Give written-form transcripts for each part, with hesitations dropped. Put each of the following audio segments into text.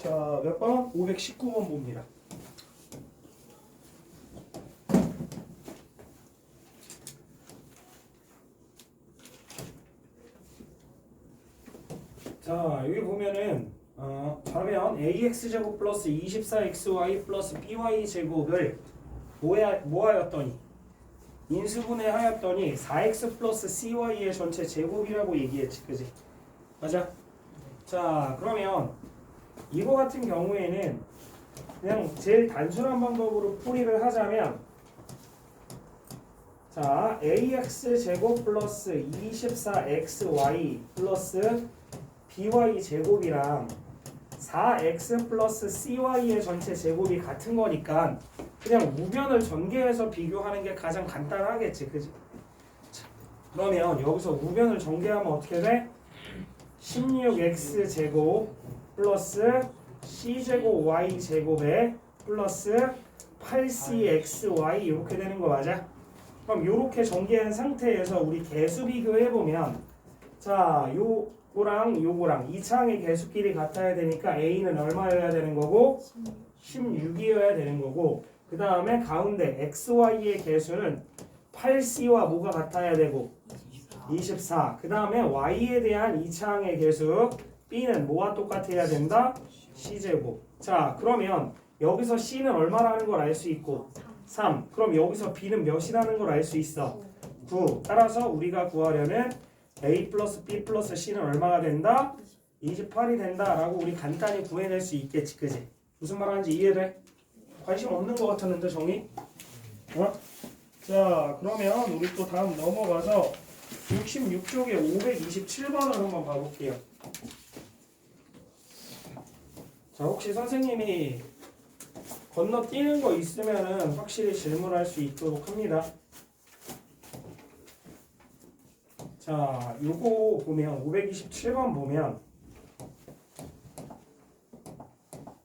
자, 몇 번? 519번 봅니다. 자, 여기 보면은 그러면 ax제곱 플러스 24xy 플러스 by 제곱을 뭐하였더니 인수분해 하였더니 4x 플러스 cy의 전체 제곱이라고 얘기했지, 그지? 맞아? 자, 그러면 이거 같은 경우에는 그냥 제일 단순한 방법으로 풀이를 하자면, 자, ax 제곱 플러스 24xy 플러스 by 제곱이랑 4x 플러스 cy의 전체 제곱이 같은 거니까 그냥 우변을 전개해서 비교하는 게 가장 간단하겠지, 그지? 자, 그러면 여기서 우변을 전개하면 어떻게 돼? 16x 제곱 플러스 c제곱 y 제곱에 플러스 8cxy 이렇게 되는 거 맞아? 그럼 이렇게 전개한 상태에서 우리 개수 비교해보면, 자, 요거랑 요거랑 이차항의 개수끼리 같아야 되니까 a는 얼마여야 되는 거고 16이어야 되는 거고, 그 다음에 가운데 xy의 개수는 8c와 뭐가 같아야 되고 24. 그 다음에 y에 대한 이차항의 개수 b는 뭐와 똑같아야 된다? c제곱. 자, 그러면 여기서 c는 얼마라는 걸 알 수 있고 3. 그럼 여기서 b는 몇이라는 걸 알 수 있어? 9. 따라서 우리가 구하려면 a 플러스 b 플러스 c는 얼마가 된다? 28이 된다라고 우리 간단히 구해낼 수 있겠지, 그지? 무슨 말 하는지 이해돼? 관심 없는 것 같았는데 정의? 어? 자, 그러면 우리 또 다음 넘어가서 66쪽에 527번을 한번 봐볼게요. 자, 혹시 선생님이 건너뛰는 거 있으면은 확실히 질문할 수 있도록 합니다. 자, 요거 보면 527번 보면,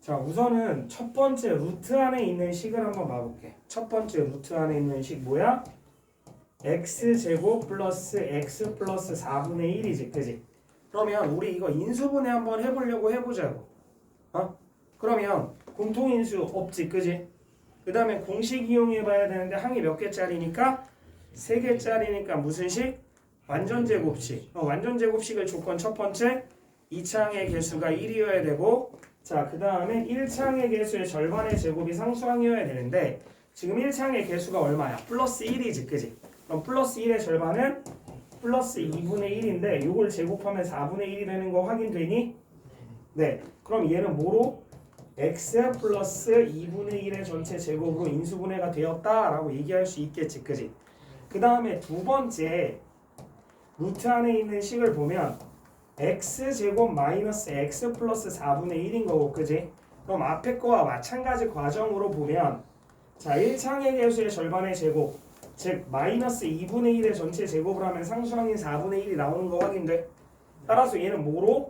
자, 우선은 첫 번째 루트 안에 있는 식을 한번 봐볼게. 첫 번째 루트 안에 있는 식 뭐야? x제곱 플러스 x 플러스 4분의 1이지, 그지? 그러면 우리 이거 인수분해 한번 해보려고 해보자고. 그러면 공통인수 없지, 그지? 그 다음에 공식 이용해봐야 되는데 항이 몇 개짜리니까? 3개짜리니까 무슨 식? 완전제곱식. 완전제곱식을 조건 첫 번째 2차항의 개수가 1이어야 되고, 자, 그 다음에 1차항의 개수의 절반의 제곱이 상수항이어야 되는데 지금 1차항의 개수가 얼마야? 플러스 1이지, 그지? 그럼 플러스 1의 절반은 플러스 2분의 1인데 요걸 제곱하면 4분의 1이 되는 거 확인되니? 네. 그럼 얘는 뭐로? x 플러스 2분의 1의 전체 제곱으로 인수분해가 되었다라고 얘기할 수 있겠지, 그지? 그 다음에 두 번째 루트 안에 있는 식을 보면 x제곱 마이너스 x 플러스 4분의 1인 거고, 그지? 그럼 앞에 거와 마찬가지 과정으로 보면, 자, 1차항의 개수의 절반의 제곱, 즉 마이너스 2분의 1의 전체 제곱을 하면 상수항인 4분의 1이 나오는 거 확인돼? 따라서 얘는 뭐로?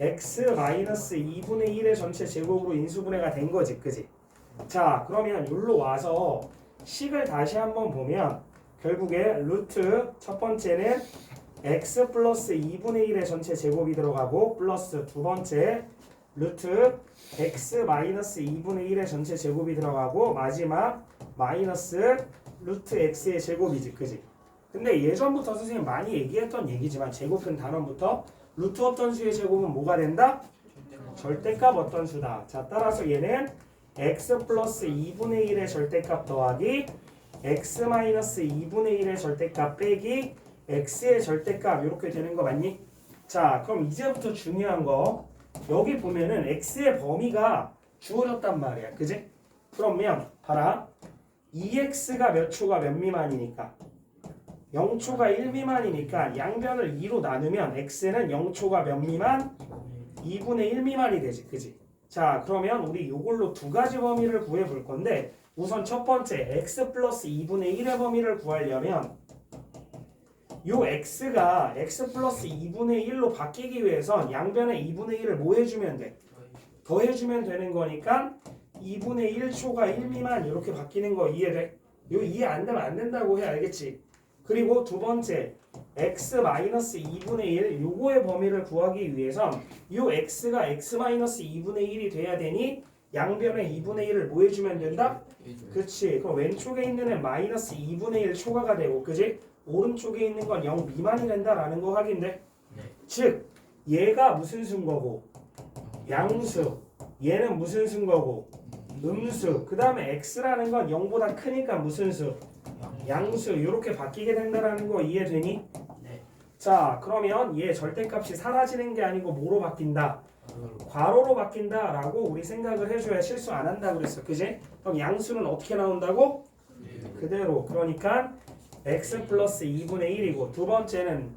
x 마이너스 2분의 1의 전체 제곱으로 인수분해가 된 거지, 그지? 자, 그러면 여기로 와서 식을 다시 한번 보면 결국에 루트 첫 번째는 x 플러스 2분의 1의 전체 제곱이 들어가고, 플러스 두 번째 루트 x 마이너스 2분의 1의 전체 제곱이 들어가고, 마지막 마이너스 루트 x의 제곱이지, 그지? 근데 예전부터 선생님 많이 얘기했던 얘기지만 제곱은 단원부터 루트 어떤 수의 제곱은 뭐가 된다? 절대값 어떤 수다. 자, 따라서 얘는 x 플러스 2분의 1의 절대값 더하기 x 마이너스 2분의 1의 절대값 빼기 x의 절대값 이렇게 되는 거 맞니? 자, 그럼 이제부터 중요한 거, 여기 보면은 x의 범위가 주어졌단 말이야, 그지? 그러면 봐라, 2x가 몇 초가 몇 미만이니까 0초가 1 미만이니까 양변을 2로 나누면 x는 0초가 몇 미만? 2분의 1 미만이 되지, 그지? 자, 그러면 우리 요걸로 두 가지 범위를 구해 볼 건데, 우선 첫 번째 x 플러스 2분의 1의 범위를 구하려면 요 x가 x 플러스 2분의 1로 바뀌기 위해선 양변에 2분의 1을 뭐 해주면 돼? 더해주면 되는 거니까 2분의 1초가 1 미만 이렇게 바뀌는 거 이해돼? 요 이해 안 되면 안 된다고 해, 알겠지? 그리고 두 번째 x 마이너스 2분의 1 요거의 범위를 구하기 위해선 요 x가 x 마이너스 2분의 1이 돼야 되니 양변에 2분의 1을 뭐 해주면 된다? 그치. 그럼 왼쪽에 있는 애 마이너스 2분의 1 초과가 되고 그지? 오른쪽에 있는 건 0 미만이 된다라는 거 확인돼. 네. 즉 얘가 무슨 수인 거고 양수, 얘는 무슨 수인 거고 음수, 그 다음에 x라는 건 0보다 크니까 무슨 수? 양수. 이렇게 바뀌게 된다라는 거 이해되니? 네. 자 그러면 얘 절대값이 사라지는 게 아니고 뭐로 바뀐다? 괄호로 바뀐다라고 우리 생각을 해줘야 실수 안 한다 그랬어. 그지? 그럼 양수는 어떻게 나온다고? 그대로. 그러니까 x 플러스 2분의 1이고 두 번째는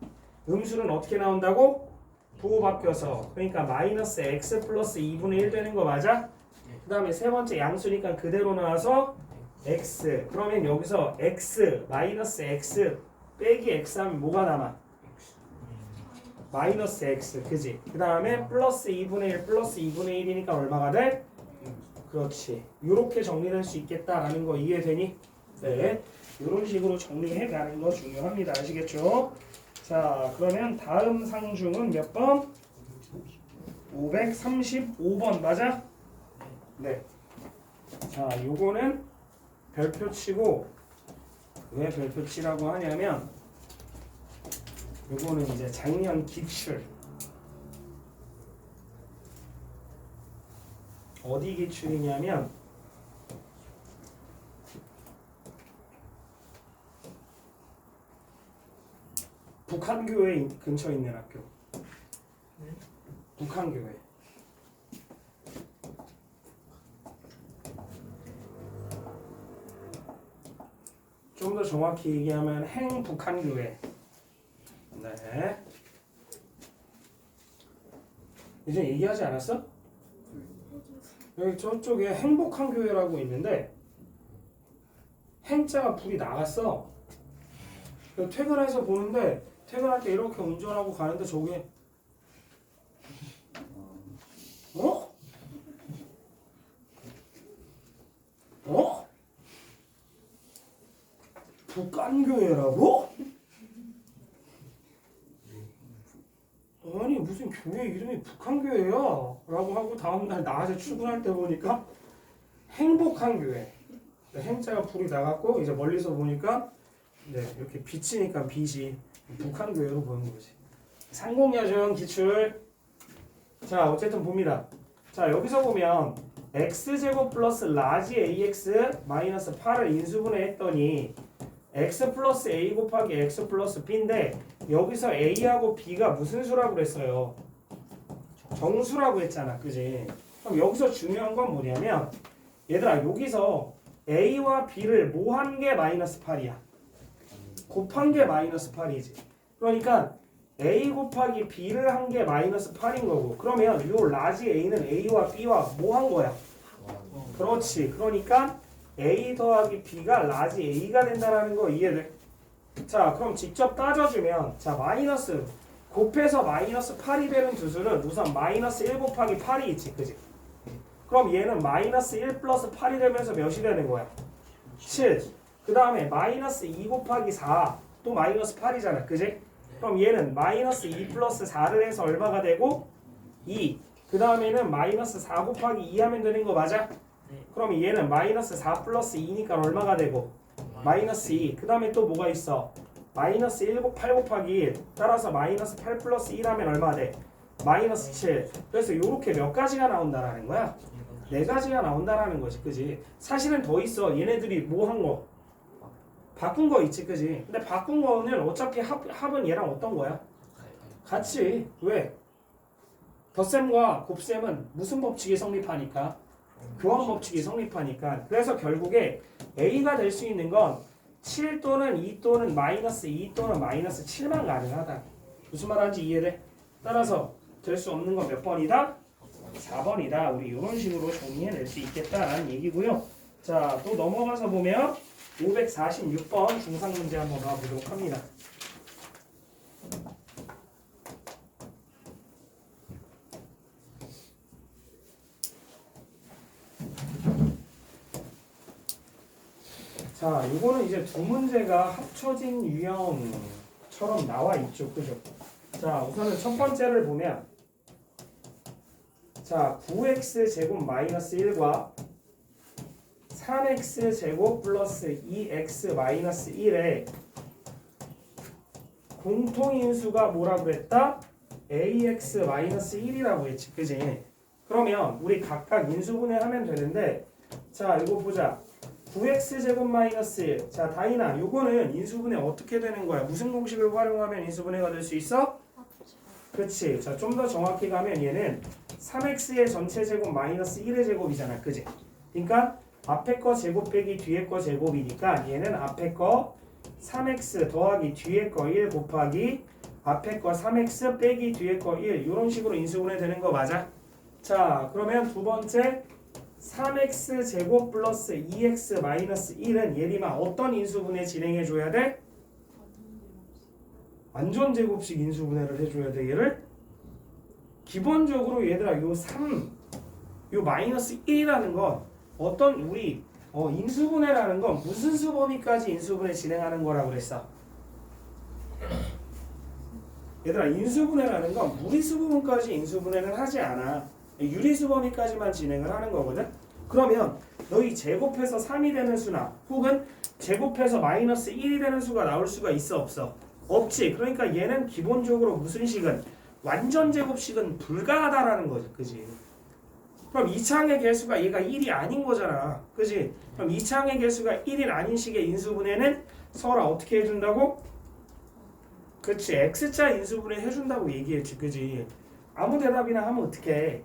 음수는 어떻게 나온다고? 부호 바뀌어서. 그러니까 마이너스 x 플러스 2분의 1 되는 거 맞아? 그 다음에 세 번째 양수니까 그대로 나와서 x. 그러면 여기서 x 마이너스 x 빼기 x 하면 뭐가 남아? 마이너스 x. 그지? 그 다음에 플러스 2분의 1 플러스 2분의 1이니까 얼마가 돼? 그렇지. 이렇게 정리될 수 있겠다라는 거 이해되니? 네. 이런 식으로 정리해 가는 거 중요합니다. 아시겠죠? 자 그러면 다음 상중은 몇 번? 535번 맞아? 네. 자 요거는 별표 치고, 왜 별표 치라고 하냐면 요거는 이제 작년 기출. 어디 기출이냐면 북한교회 근처에 있는 학교. 북한교회. 좀 더 정확히 얘기하면 행북한교회. 네. 이제 얘기하지 않았어? 여기 저쪽에 행복한교회라고 있는데 행자가 불이 나갔어. 퇴근해서 보는데 퇴근할 때 이렇게 운전하고 가는데 저게 어? 어? 북한교회라고? 아니 무슨 교회 이름이 북한교회야? 라고 하고 다음날 낮에 출근할 때 보니까 행복한 교회. 행자가 불이 나갔고 이제 멀리서 보니까 네, 이렇게 비치니까 빛이 북한교회로 보는 거지. 상공야전 기출. 자 어쨌든 봅니다. 자 여기서 보면 x제곱 플러스 라지 ax 마이너스 8을 인수분해 했더니 x 플러스 a 곱하기 x 플러스 b인데 여기서 a하고 b가 무슨 수라고 그랬어요? 정수라고 했잖아. 그지? 그럼 여기서 중요한 건 뭐냐면 얘들아 여기서 a와 b를 뭐 한 게 마이너스 8이야? 곱한 게 마이너스 8이지. 그러니까 a 곱하기 b를 한 게 마이너스 8인 거고 그러면 요 라지 a는 a와 b와 뭐 한 거야? 그렇지. 그러니까 a 더하기 b가 라지 a가 된다는 거 이해돼? 자 그럼 직접 따져주면 자 마이너스 곱해서 마이너스 8이 되는 두 수는 우선 마이너스 1 곱하기 8이 있지. 그지? 그럼 얘는 마이너스 1 플러스 8이 되면서 몇이 되는 거야? 7. 그 다음에 마이너스 2 곱하기 4 또 마이너스 8이잖아. 그지? 그럼 얘는 마이너스 2 플러스 4를 해서 얼마가 되고? 2. 그 다음에는 마이너스 4 곱하기 2 하면 되는 거 맞아? 그럼 얘는 마이너스 4 플러스 2니까 얼마가 되고? 마이너스 2. 그 다음에 또 뭐가 있어? 마이너스 8 곱하기 1. 따라서 마이너스 8 플러스 1 하면 얼마 돼? 마이너스 7. 그래서 이렇게 몇 가지가 나온다라는 거야? 4가지가 나온다라는 거지. 그지? 사실은 더 있어. 얘네들이 뭐 한 거? 바꾼 거 있지. 그지? 근데 바꾼 거는 어차피 합은 얘랑 어떤 거야? 같이. 왜? 덧셈과 곱셈은 무슨 법칙이 성립하니까? 교환 법칙이 성립하니까. 그래서 결국에 A가 될 수 있는 건 7 또는 2 또는 마이너스 2 또는 마이너스 7만 가능하다. 무슨 말인지 이해돼? 따라서 될 수 없는 건 몇 번이다? 4번이다. 우리 이런 식으로 정리해낼 수 있겠다라는 얘기고요. 자, 또 넘어가서 보면 546번 중상 문제 한번 봐보도록 합니다. 자, 이거는 이제 두 문제가 합쳐진 유형 처럼 나와 있죠. 그죠? 자, 우선은 첫 번째를 보면 자, 9x 제곱 마이너스 1과 3x 제곱 플러스 2x 마이너스 1의 공통인수가 뭐라고 그랬다? ax 마이너스 1이라고 했지. 그지? 그러면 우리 각각 인수분해하면 되는데 자, 이거 보자. 9x 제곱 마이너스 1. 자, 다인아, 요거는 인수분해 어떻게 되는 거야? 무슨 공식을 활용하면 인수분해가 될 수 있어? 그치. 자, 좀 더 정확히 가면 얘는 3x의 전체 제곱 마이너스 1의 제곱이잖아. 그지? 그러니까 앞에 거 제곱 빼기 뒤에 거 제곱이니까 얘는 앞에 거 3x 더하기 뒤에 거 1 곱하기 앞에 거 3x 빼기 뒤에 거 1 이런 식으로 인수분해 되는 거 맞아? 자, 그러면 두 번째 3x 제곱 플러스 2x 마이너스 1은 예림아 어떤 인수분해 진행해 줘야 돼? 완전 제곱식 인수분해를 해줘야 돼. 얘를 기본적으로 얘들아 요 3, 요 마이너스 1이라는 건 어떤 우리 인수분해라는 건 무슨 수 범위까지 인수분해 진행하는 거라고 그랬어? 얘들아 인수분해라는 건 무리수 부분까지 인수분해는 하지 않아. 유리수 범위까지만 진행을 하는 거거든. 그러면 너희 제곱해서 3이 되는 수나 혹은 제곱해서 마이너스 1이 되는 수가 나올 수가 있어 없어? 없지. 그러니까 얘는 기본적으로 무슨 식은 완전 제곱식은 불가하다라는 거지. 그지? 그럼 이차항의 개수가 얘가 1이 아닌 거잖아. 그지? 그럼 이차항의 개수가 1이 아닌 식의 인수분해는 서로 어떻게 해준다고? 그치. x자 인수분해 해준다고 얘기했지. 그지? 아무 대답이나 하면 어떡해.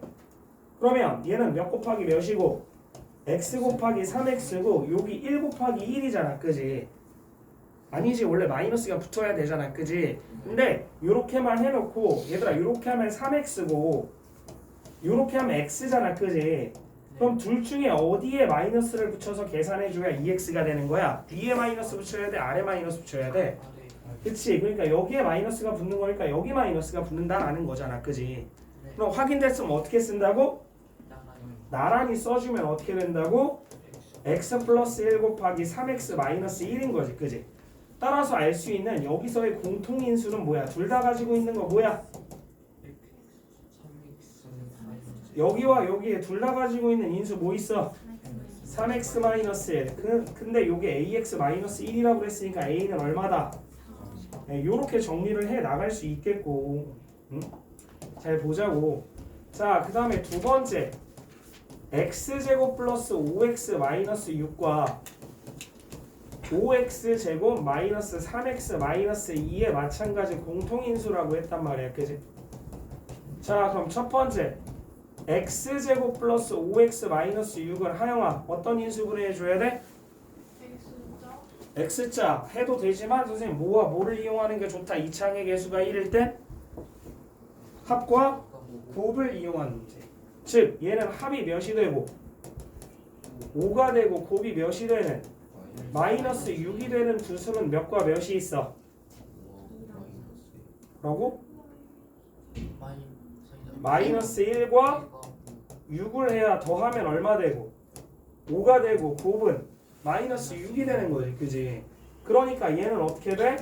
그러면 얘는 몇 곱하기 몇이고 x 곱하기 3x고 여기 1 곱하기 1이잖아. 그지? 아니지. 원래 마이너스가 붙어야 되잖아. 그지? 근데 요렇게만 해놓고 얘들아 요렇게 하면 3x고 요렇게 하면 x잖아. 그지? 그럼 둘 중에 어디에 마이너스를 붙여서 계산해줘야 2x가 되는 거야? 위에 마이너스 붙여야 돼? 아래 마이너스 붙여야 돼? 그치? 그러니까 여기에 마이너스가 붙는 거니까 여기 마이너스가 붙는다라는 거잖아. 그지? 그럼 확인됐으면 어떻게 쓴다고? 나란히 써주면 어떻게 된다고? x 플러스 1 곱하기 3x 마이너스 1인 거지. 그지? 따라서 알 수 있는 여기서의 공통인수는 뭐야? 둘 다 가지고 있는 거 뭐야? 여기와 여기에 둘 다 가지고 있는 인수 뭐 있어? 3x 마이너스 1. 근데 요게 ax 마이너스 1이라고 그랬으니까 a는 얼마다? 네, 요렇게 정리를 해 나갈 수 있겠고. 응? 잘 보자고. 자, 그 다음에 두 번째 x제곱 플러스 5x 마이너스 6과 5x제곱 마이너스 3x 마이너스 2의 마찬가지 공통인수라고 했단 말이야. 그지? 자, 그럼 첫 번째 x제곱 플러스 5x 마이너스 6은 하영아 어떤 인수분해 해줘야 돼? x자 해도 되지만 선생님 뭐와 뭐를 이용하는 게 좋다? 이차항의 개수가 1일 땐 합과 곱을 이용하는 문제. 즉 얘는 합이 몇이 되고 5가 되고 곱이 몇이 되는 마이너스 6이 되는 두 수는 몇과 몇이 있어? 라고? 마이너스 1과 6을 해야 더하면 얼마 되고 5가 되고 곱은 마이너스 6이 되는 거지. 그지? 그러니까 얘는 어떻게 돼?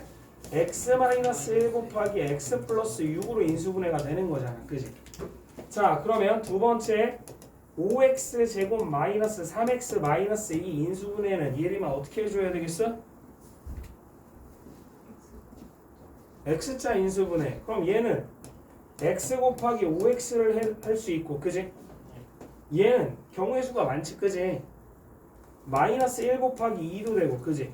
x-1 곱하기 x 플러스 6으로 인수분해가 되는 거잖아. 그지? 자, 그러면 두 번째 5x 제곱 마이너스 3x 마이너스 2 인수분해는 얘리만 어떻게 해줘야 되겠어? x자 인수분해. 그럼 얘는 x 곱하기 5x를 할 수 있고, 그지? 얘는 경우의 수가 많지, 그지? 마이너스 1 곱하기 2도 되고, 그지?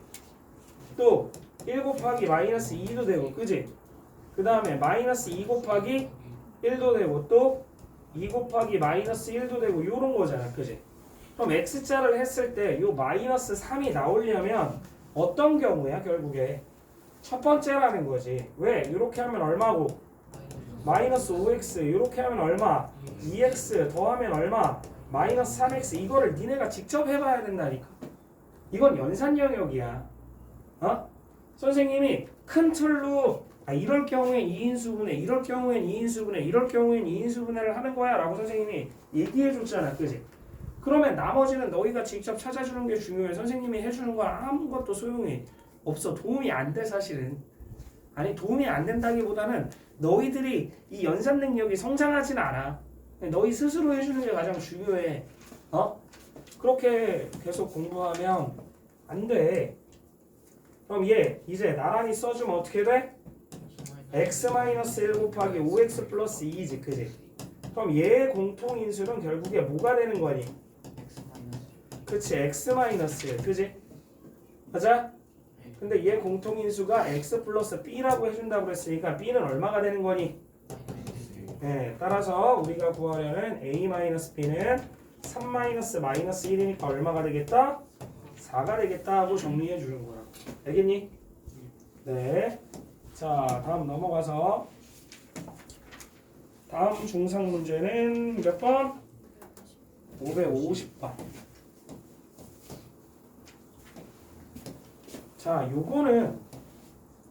또 1 곱하기 마이너스 2도 되고, 그지? 그 다음에 마이너스 2 곱하기 1도 되고, 또 2 곱하기 마이너스 1도 되고, 요런 거잖아, 그지? 그럼 x자를 했을 때 요 마이너스 3이 나오려면 어떤 경우야, 결국에? 첫 번째라는 거지. 왜? 이렇게 하면 얼마고? 마이너스 5x. 이렇게 하면 얼마? 2x 더하면 얼마? 마이너스 3x. 이거를 니네가 직접 해봐야 된다니까. 이건 연산 영역이야. 어? 선생님이 큰 틀로 이럴 경우엔 2인수분해, 이럴 경우엔 2인수분해, 이럴 경우엔 2인수분해를 하는 거야 라고 선생님이 얘기해 줬잖아. 그지? 그러면 나머지는 너희가 직접 찾아주는 게 중요해. 선생님이 해주는 건 아무것도 소용이 없어. 도움이 안 돼 사실은. 아니 도움이 안 된다기보다는 너희들이 이 연산 능력이 성장하진 않아. 너희 스스로 해주는 게 가장 중요해. 그렇게 계속 공부하면 안 돼. 그럼 얘 이제 나란히 써주면 어떻게 돼? x-1 곱하기 5x 플러스 2지, 그지? 그럼 얘의 공통인수는 결국에 뭐가 되는 거니? 그치, x-1, 그지? 맞아? 근데 얘 공통인수가 x 플러스 b라고 해준다고 그랬으니까 b는 얼마가 되는 거니? 네, 따라서 우리가 구하려는 a-b는 3-1이니까 얼마가 되겠다? 4가 되겠다 하고 정리해 주는 거야. 알겠니? 네. 자, 다음 넘어가서 다음 중상 문제는 몇 번? 550번. 자, 요거는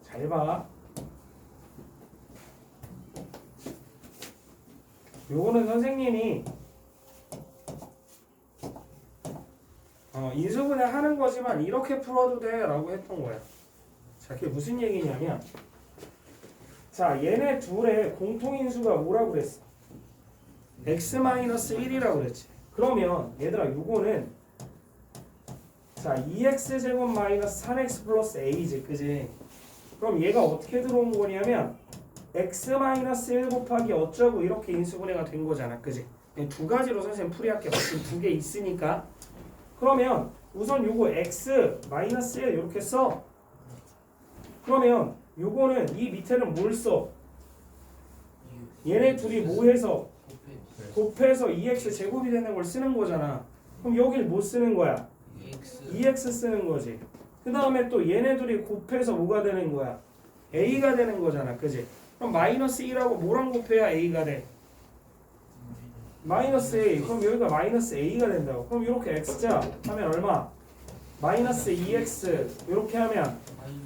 잘 봐. 요거는 선생님이 인수분해 하는 거지만 이렇게 풀어도 돼 라고 했던 거야. 자, 그게 무슨 얘기냐면, 자, 얘네 둘의 공통인수가 뭐라고 그랬어? x-1이라고 그랬지. 그러면 얘들아, 요거는 자, 2x제곱 마이너스 3x 플러스 a지, 그지? 그럼 얘가 어떻게 들어온 거냐면 x-1 곱하기 어쩌고 이렇게 인수분해가 된 거잖아, 그지? 두 가지로 선생님 풀이할게. 지금 두 개 있으니까. 그러면 우선 요거 x-1 이렇게 써. 그러면 요거는 이 밑에는 뭘 써? 얘네 둘이 뭐 해서? 곱해서 2x 제곱이 되는 걸 쓰는 거잖아. 그럼 여길 뭐 쓰는 거야? 2x 쓰는 거지. 그 다음에 또 얘네 둘이 곱해서 뭐가 되는 거야? a가 되는 거잖아, 그지? 그럼 마이너스 2라고 뭐랑 곱해야 a가 돼? 마이너스 a. 그럼 여기가 마이너스 a가 된다고. 그럼 이렇게 x자 하면 얼마? 마이너스 2x. 이렇게 하면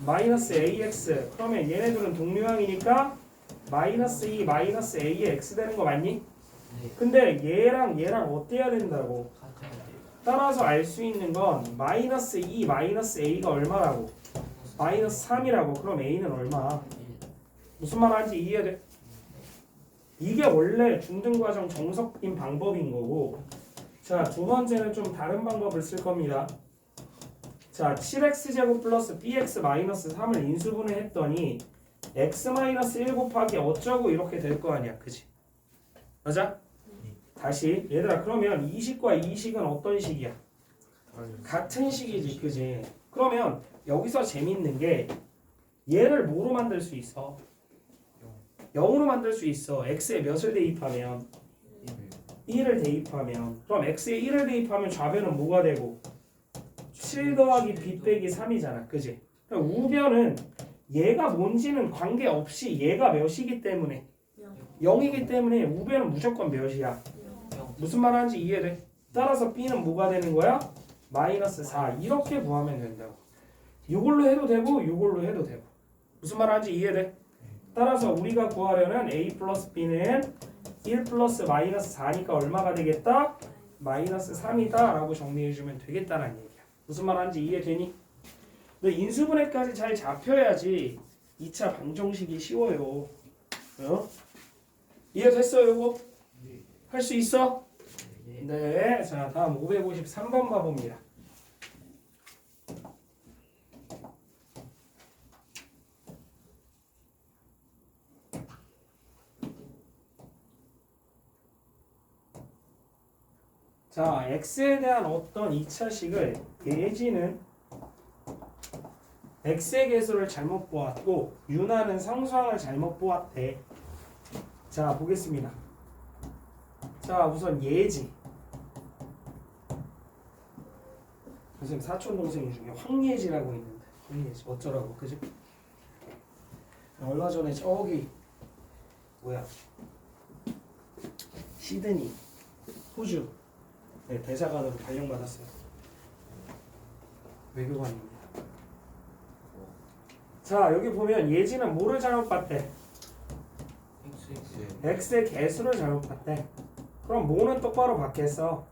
마이너스 ax. 그러면 얘네들은 동류항이니까 마이너스 2 마이너스 a의 x 되는 거 맞니? 근데 얘랑 어때야 된다고? 따라서 알 수 있는 건 마이너스 2 마이너스 a가 얼마라고? 마이너스 3이라고. 그럼 a는 얼마? 무슨 말 하는지 이해돼? 이게 원래 중등과정 정석인 방법인 거고. 자, 두 번째는 좀 다른 방법을 쓸 겁니다. 자, 7x제곱 플러스 bx 마이너스 3을 인수분해 했더니 x-1 곱하기 어쩌고 이렇게 될 거 아니야, 그지? 맞아? 다시 얘들아, 그러면 이 식과 이 식은 어떤 식이야? 같은 식이지, 그지? 그러면 여기서 재밌는 게 얘를 뭐로 만들 수 있어? 0으로 만들 수 있어. x에 몇을 대입하면? 1을 대입하면. 그럼 x에 1을 대입하면 좌변은 뭐가 되고? 7 더하기 b 빼기 3이잖아, 그지? 그럼 우변은 얘가 뭔지는 관계없이 얘가 몇이기 때문에 0이기 때문에 우변은 무조건 몇이야? 무슨 말 하는지 이해돼? 따라서 b는 뭐가 되는 거야? 마이너스 4. 이렇게 구하면 된다고. 이걸로 해도 되고 이걸로 해도 되고. 무슨 말 하는지 이해돼? 따라서 우리가 구하려는 a 플러스 b는 1 플러스 마이너스 4니까 얼마가 되겠다? 마이너스 3이다 라고 정리해주면 되겠다는 얘기야. 무슨 말 하는지 이해되니? 근데 인수분해까지 잘 잡혀야지 2차 방정식이 쉬워요. 이해됐어요, 요거? 할 수 있어? 네. 자, 다음 553번 봐봅니다. 자, x에 대한 어떤 2차식을 예지는 x의 개수를 잘못 보았고 윤하는 상수항을 잘못 보았대. 자, 보겠습니다. 자, 우선 예지. 선생님 사촌 동생 중에 황예지라고 있는데 황예지 어쩌라고, 그지? 얼마 전에 저기 뭐야 시드니 호주 네, 대사관으로 발령받았어요. 외교관입니다. 자, 여기 보면 예지는 뭐를 잘못 봤대? x의 개수를 잘못 봤대. 그럼 뭐는 똑바로 받겠어?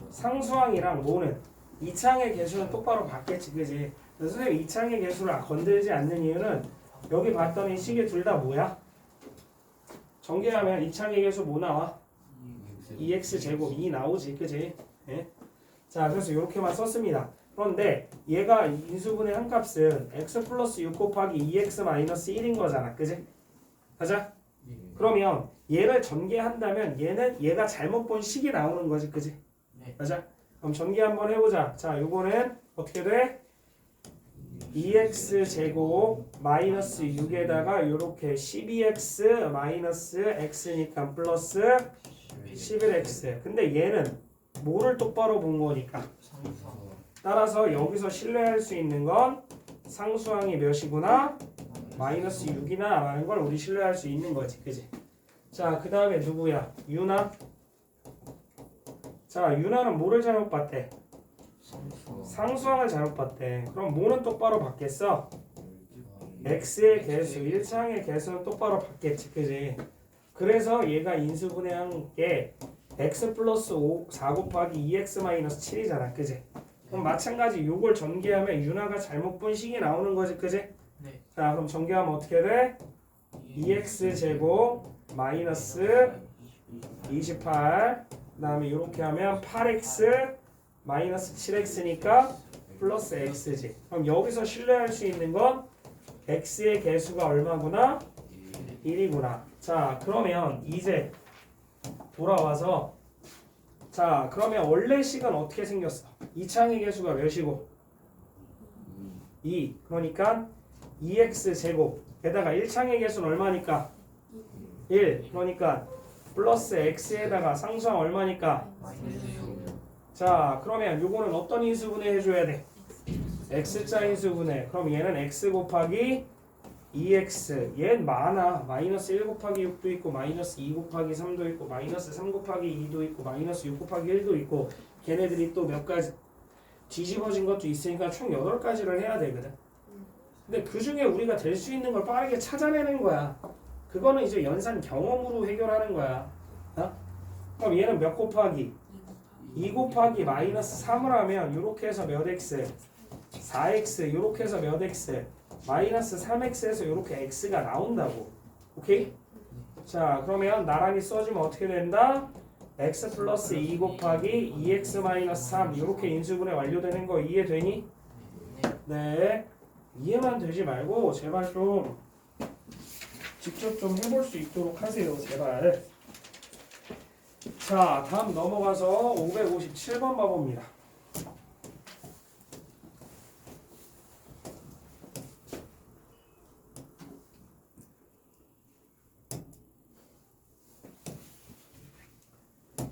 상수항이랑 뭐는? 이창의 개수는 똑바로 받겠지, 그지? 선생님 이창의 개수를 건들지 않는 이유는 여기 봤더니 식이 둘 다 뭐야? 전개하면 이차계 계수 뭐 나와? 2x 제곱 2 나오지, 그지? 예? 자, 그래서 이렇게만 썼습니다. 그런데 얘가 인수분해 한 값은 x 플러스 6 곱하기 2x 마이너스 1인 거잖아, 그지? 가자. 그러면 얘를 전개한다면 얘가 잘못 본 식이 나오는 거지, 그지? 가자. 그럼 전개 한번 해보자. 자, 요거는 어떻게 돼? 2x 제곱 마이너스 6에다가 요렇게 12x 마이너스 x니까 플러스 11x. 근데 얘는 뭐를 똑바로 본 거니까. 따라서 여기서 신뢰할 수 있는 건 상수항이 몇이구나? 마이너스 6이나 라는 걸 우리 신뢰할 수 있는 거지, 그지? 자, 그 다음에 누구야? 유나? 자, 유나는 뭐를 잘못 봤대? 상수항을 잘못 봤대. 그럼 뭐는 똑바로 봤겠어? x의 개수, 1차항의 개수는 똑바로 봤겠지, 그지? 그래서 얘가 인수분해한 게 x 플러스 4 곱하기 2x 마이너스 7이잖아, 그지? 그럼 마찬가지 요걸 전개하면 유나가 잘못 본 식이 나오는 거지, 그지? 네. 자, 그럼 전개하면 어떻게 돼? 2x 제곱 마이너스 28. 그 다음에 이렇게 하면 8x 마이너스 7x니까 플러스 x지. 그럼 여기서 신뢰할 수 있는 건 x의 개수가 얼마구나? 1이구나. 자, 그러면 이제 돌아와서 자, 그러면 원래 식은 어떻게 생겼어? 2차항의 개수가 몇이고? 2. 그러니까 2x 제곱 게다가 1차항의 개수는 얼마니까? 1. 그러니까 플러스 x에다가 상수항 얼마니까? 자, 그러면 요거는 어떤 인수분해 해줘야 돼? x자 인수분해. 그럼 얘는 x 곱하기 2x. 얘는 많아. 마이너스 1 곱하기 6도 있고 마이너스 2 곱하기 3도 있고 마이너스 3 곱하기 2도 있고 마이너스 6 곱하기 1도 있고 걔네들이 또 몇 가지 뒤집어진 것도 있으니까 총 8가지를 해야 되거든. 근데 그 중에 우리가 될 수 있는 걸 빠르게 찾아내는 거야. 그거는 이제 연산 경험으로 해결하는 거야. 어? 그럼 얘는 몇 곱하기? 2 곱하기 마이너스 3을 하면 이렇게 해서 몇 x? 4x 이렇게 해서 몇 x? 마이너스 3x에서 이렇게 x가 나온다고. 오케이? 자, 그러면 나란히 써주면 어떻게 된다? x 플러스 2 곱하기 2x 마이너스 3 이렇게 인수분해 완료되는 거 이해되니? 네. 이해만 되지 말고 제발 좀 직접 좀 해볼 수 있도록 하세요. 제발. 자, 다음 넘어가서 557번 봐봅니다.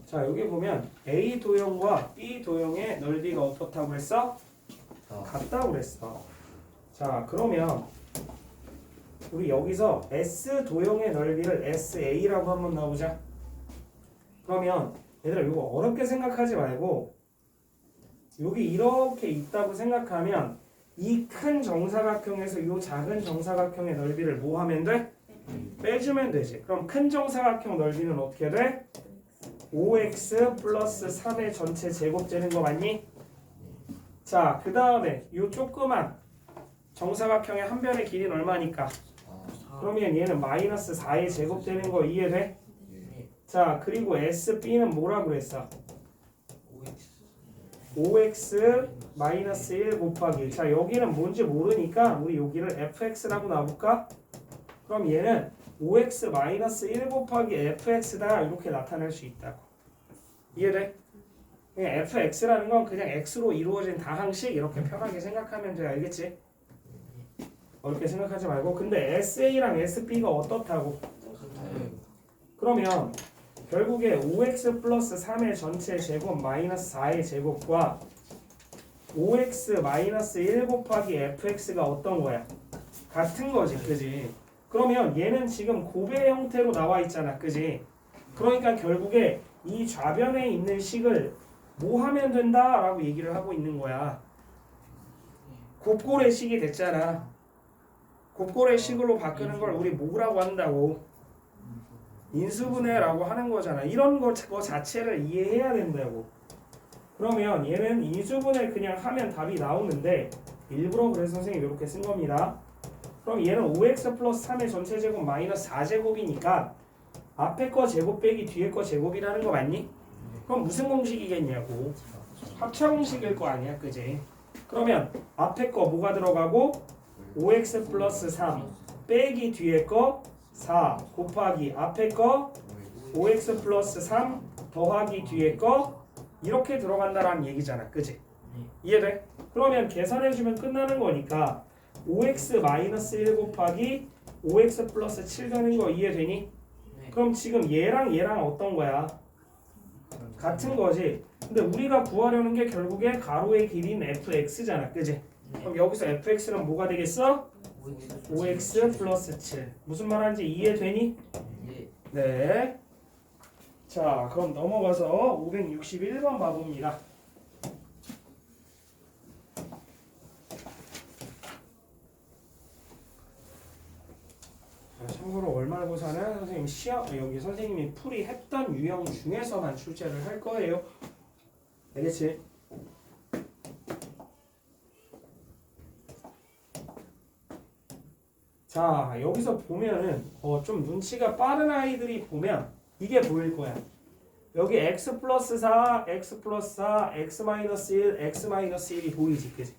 자, 여기 보면 A 도형과 B 도형의 넓이가 어떻다고 했어? 같다고 그랬어. 자, 그러면 우리 여기서 S 도형의 넓이를 SA라고 한번 넣어보자. 그러면 얘들아 이거 어렵게 생각하지 말고 여기 이렇게 있다고 생각하면 이 큰 정사각형에서 이 작은 정사각형의 넓이를 뭐 하면 돼? 빼주면 되지. 그럼 큰 정사각형 넓이는 어떻게 돼? 5x 플러스 3의 전체 제곱 되는 거 맞니? 자, 그 다음에 이 조그만 정사각형의 한 변의 길이는 얼마니까? 그러면 얘는 마이너스 4의 제곱 되는 거 이해돼? 자, 그리고 SB는 뭐라고 그랬어? 5x 마이너스 1 곱하기. 자, 여기는 뭔지 모르니까 우리 여기를 fx라고 놔볼까? 그럼 얘는 5x 마이너스 1 곱하기 fx다 이렇게 나타낼 수 있다고. 이해돼? 그냥 fx라는 건 그냥 x로 이루어진 다항식 이렇게 편하게 생각하면 돼. 알겠지? 어렵게 생각하지 말고. 근데 SA랑 SB가 어떻다고? 그러면 결국에 5x 플러스 3의 전체 제곱 마이너스 4의 제곱과 5x 마이너스 1 곱하기 fx가 어떤 거야? 같은 거지, 그지? 그러면 얘는 지금 곱의 형태로 나와 있잖아, 그지? 그러니까 결국에 이 좌변에 있는 식을 뭐 하면 된다라고 얘기를 하고 있는 거야. 곱골의 식이 됐잖아. 곱골의 식으로 바꾸는 걸 우리 뭐라고 한다고? 인수분해라고 하는 거잖아. 이런 거 자체를 이해해야 된다고. 그러면 얘는 인수분해 그냥 하면 답이 나오는데 일부러 그래서 선생님이 이렇게 쓴 겁니다. 그럼 얘는 5x 플러스 3의 전체 제곱 마이너스 4제곱이니까 앞에 거 제곱 빼기 뒤에 거 제곱이라는 거 맞니? 그럼 무슨 공식이겠냐고. 합차 공식일 거 아니야, 그지? 그러면 앞에 거 뭐가 들어가고 5x 플러스 3 빼기 뒤에 거 4 곱하기 앞에 거 5x 플러스 3 더하기 뒤에 거 이렇게 들어간다라는 얘기잖아, 그지? 이해돼? 그러면 계산해주면 끝나는 거니까 5x 마이너스 1 곱하기 5x 플러스 7 되는 거 이해되니? 그럼 지금 얘랑 얘랑 어떤 거야? 같은 거지. 근데 우리가 구하려는 게 결국에 가로의 길이인 fx잖아, 그지? 그럼 여기서 fx는 뭐가 되겠어? 5x 플러스 7. 무슨 말하는지 이해되니? 네. 자, 그럼 넘어가서 561번 봐봅니다. 참고로 월말고사는 선생님 시험 여기 선생님이 풀이 했던 유형 중에서만 출제를 할 거예요. 알겠지? 자, 여기서 보면은 좀 눈치가 빠른 아이들이 보면 이게 보일 거야. 여기 x 플러스 4, x 플러스 4, x 마이너스 1, x 마이너스 1이 보이지, 그지?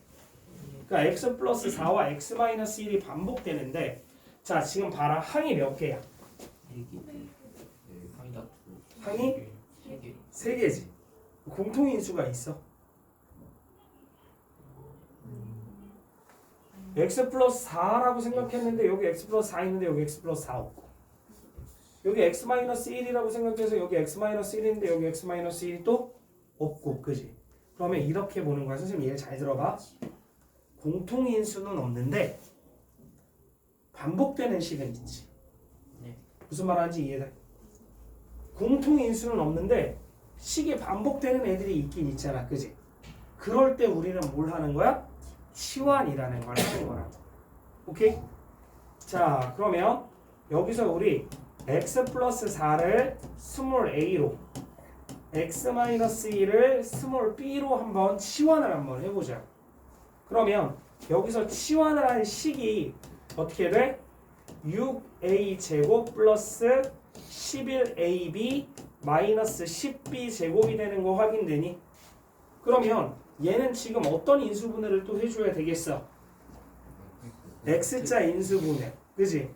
그러니까 x 플러스 4와 x 마이너스 1이 반복되는데, 자, 지금 봐라. 항이 몇 개야? 항이 3개지. 공통인수가 있어. x 플러스 4라고 생각했는데 여기 x 플러스 4 있는데 여기 x 플러스 4 없고, 여기 x 마이너스 1이라고 생각해서 여기 x 마이너스 1인데 여기 x 마이너스 1이 또 없고, 그지? 그러면 이렇게 보는 거야. 선생님 얘 잘 들어봐. 공통인수는 없는데 반복되는 식은 있지. 무슨 말하는지 이해돼? 공통인수는 없는데 식이 반복되는 애들이 있긴 있잖아, 그지? 그럴 때 우리는 뭘 하는 거야? 치환이라는 걸 하는 거야. 오케이? 자, 그러면 여기서 우리 x 플러스 4를 스몰 a로, x 마이너스 2를 스몰 b로 한번 치환을 한번 해보자. 그러면 여기서 치환을 한 식이 어떻게 돼? 6a 제곱 플러스 11ab 마이너스 10b 제곱이 되는 거 확인되니? 그러면 얘는 지금 어떤 인수분해를 또 해줘야 되겠어? x자 인수분해, 그지?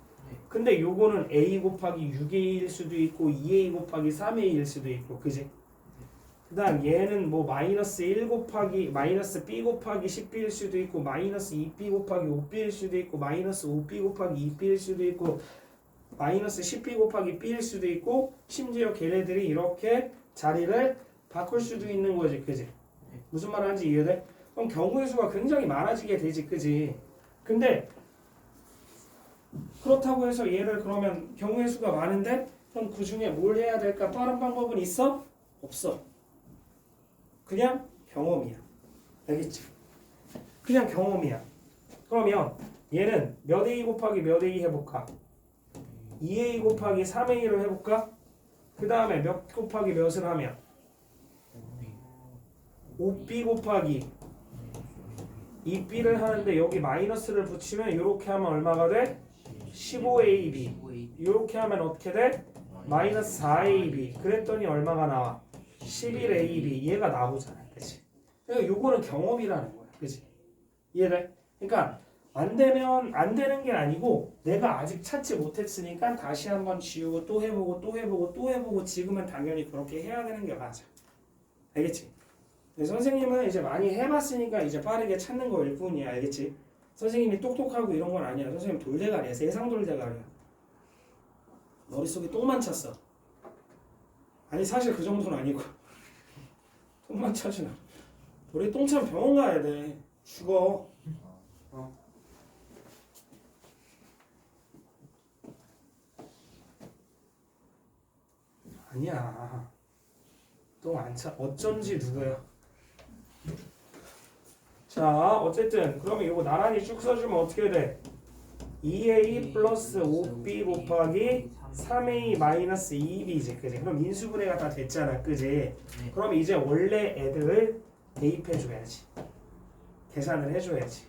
근데 요거는 a 곱하기 6a일 수도 있고 2a 곱하기 3a일 수도 있고, 그지? 그 다음 얘는 뭐 마이너스 1 곱하기 마이너스 b 곱하기 10b일 수도 있고 마이너스 2b 곱하기 5b일 수도 있고 마이너스 5b 곱하기 2b일 수도 있고 마이너스 10b 곱하기 b일 수도 있고, 심지어 걔네들이 이렇게 자리를 바꿀 수도 있는 거지, 그지? 무슨 말 하는지 이해돼? 그럼 경우의 수가 굉장히 많아지게 되지, 그지? 근데 그렇다고 해서 얘를 그러면 경우의 수가 많은데 그럼 그 중에 뭘 해야 될까? 빠른 방법은 있어? 없어. 그냥 경험이야. 알겠지? 그냥 경험이야. 그러면 얘는 몇 a 곱하기 몇 a 해볼까? 2a 곱하기 3a를 해볼까? 그 다음에 몇 곱하기 몇을 하면? 5b 곱하기 2b를 하는데 여기 마이너스를 붙이면 이렇게 하면 얼마가 돼? 15ab. 이렇게 하면 어떻게 돼? 마이너스 4ab. 그랬더니 얼마가 나와? 11ab. 얘가 나오잖아, 그치? 그러니까 요거는 경험이라는 거야, 그치? 이해돼? 그러니까 안 되면 안 되는 게 아니고 내가 아직 찾지 못했으니까 다시 한번 지우고 또 해보고 또 해보고 또 해보고 지금은 당연히 그렇게 해야 되는 게 맞아. 알겠지? 선생님은 이제 많이 해봤으니까 이제 빠르게 찾는 거일 뿐이야. 알겠지? 선생님이 똑똑하고 이런 건 아니야. 선생님 돌대가리야. 세상 돌대가리야. 머릿속에 똥만 찼어. 아니 사실 그 정도는 아니고 똥만 차지나. 우리 똥 차면 병원 가야 돼. 죽어. 아니야. 똥 안 차. 어쩐지 누구야. 자, 어쨌든 그러면 이거 나란히 쭉 써주면 어떻게 돼? 2a 플러스 5b 곱하기 3a 마이너스 2b지, 그지? 그럼 인수분해가 다 됐잖아, 그지? 그럼 이제 원래 애들 대입해줘야지. 계산을 해줘야지.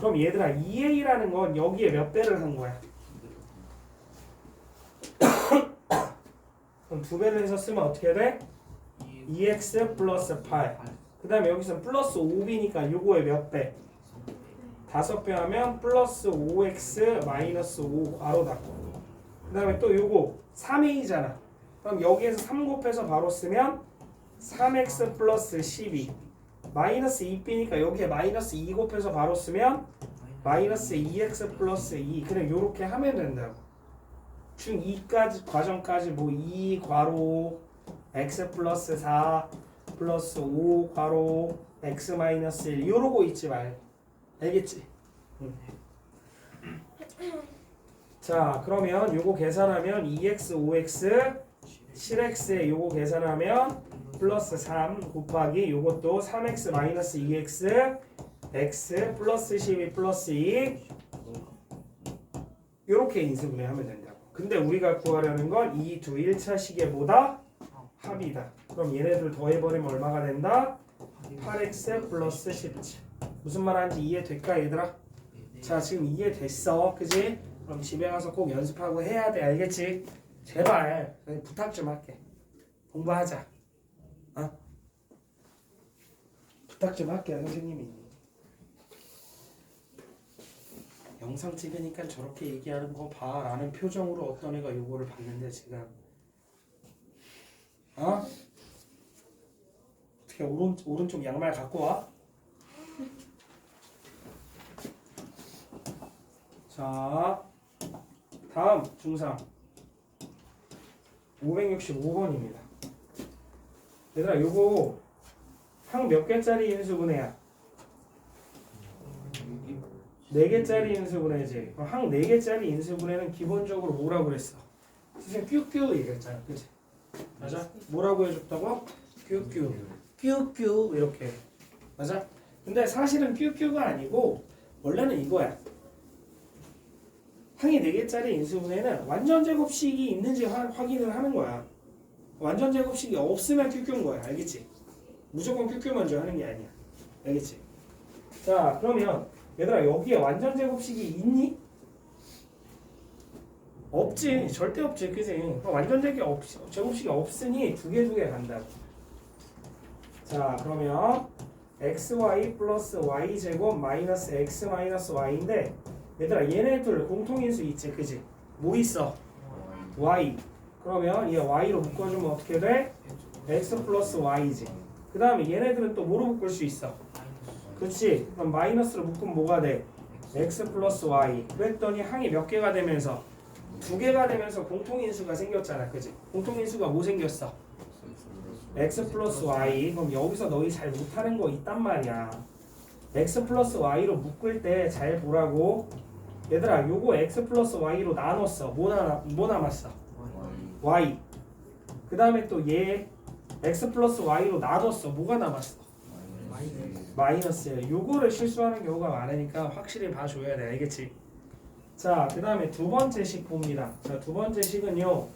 그럼 얘들아 2a라는 건 여기에 몇 배를 한 거야? 그럼 2배를 해서 쓰면 어떻게 돼? 2x 플러스 8. 그 다음에 여기서 플러스 5b니까 요거에 몇 배? 5배 하면 플러스 5x 마이너스 5 괄호 닫고. 그 다음에 또 요거 3a잖아. 그럼 여기에서 3 곱해서 바로 쓰면 3x 플러스 12 마이너스 2b니까 여기에 마이너스 2 곱해서 바로 쓰면 마이너스 2x 플러스 2. 그냥 요렇게 하면 된다고. 중2까지 과정까지 뭐 2 괄호 x 플러스 4 플러스 5 괄호 x 마이너스 1 요러고 있지 말고. 알겠지? 자 그러면 요거 계산하면 2x 5x 7x에 요거 계산하면 플러스 3 곱하기 요것도 3x 마이너스 2x x 플러스 12 플러스 2 요렇게 인수분해 하면 된다고. 근데 우리가 구하려는 건 이 두 1차 시계보다 합이다. 그럼 얘네들 더해버리면 얼마가 된다? 8x 플러스 17. 무슨 말 하는지 이해될까 얘들아? 자 지금 이해됐어 그지? 그럼 집에 가서 꼭 연습하고 해야 돼. 알겠지? 제발 부탁 좀 할게. 공부하자. 어? 부탁 좀 할게요 선생님이. 영상 찍으니까 저렇게 얘기하는 거 봐 라는 표정으로 어떤 애가 요거를 봤는데 지금 어? 어떻게 오른쪽 양말 갖고 와? 자 다음 중3 565번입니다. 얘들아 요거 항 몇 개짜리 인수분해야? 4개짜리 인수분해지. 항 4개짜리 인수분해는 기본적으로 뭐라고 그랬어? 선생님 뀨뀨 얘기했잖아 그치? 맞아? 뭐라고 해줬다고? 뀨뀨 뀨뀨 이렇게 맞아? 근데 사실은 뀨뀨가 아니고 원래는 이거야. 항이 4개짜리 인수분해는 완전 제곱식이 있는지 확인을 하는 거야. 완전 제곱식이 없으면 뀨뀨인 거야. 알겠지? 무조건 뀨뀨 먼저 하는 게 아니야. 알겠지? 자 그러면 얘들아 여기에 완전 제곱식이 있니? 없지. 절대 없지. 그지? 완전 제곱식이 없으니 두 개 간다고. 자 그러면 xy 플러스 y제곱 마이너스 x 마이너스 y인데 얘들아 얘네들 공통인수 있지 그지? 뭐 있어? y. 그러면 얘 y로 묶어주면 어떻게 돼? x 플러스 y지. 그 다음에 얘네들은 또 뭐로 묶을 수 있어? 그치? 그럼 마이너스로 묶으면 뭐가 돼? x 플러스 y. 그랬더니 항이 몇 개가 되면서? 2개가 되면서 공통인수가 생겼잖아 그지? 공통인수가 뭐 생겼어? x 플러스 y. 그럼 여기서 너희 잘 못하는 거 있단 말이야. x 플러스 y로 묶을 때 잘 보라고. 얘들아 요거 x 플러스 y로 나눴어. 뭐 남았어? y. 그 다음에 또 얘 x 플러스 y로 나눴어. 뭐가 남았어? 마이너스. 요거를 실수하는 경우가 많으니까 확실히 봐줘야 돼. 알겠지? 자 그 다음에 두 번째 식 봅니다. 자 두 번째 식은요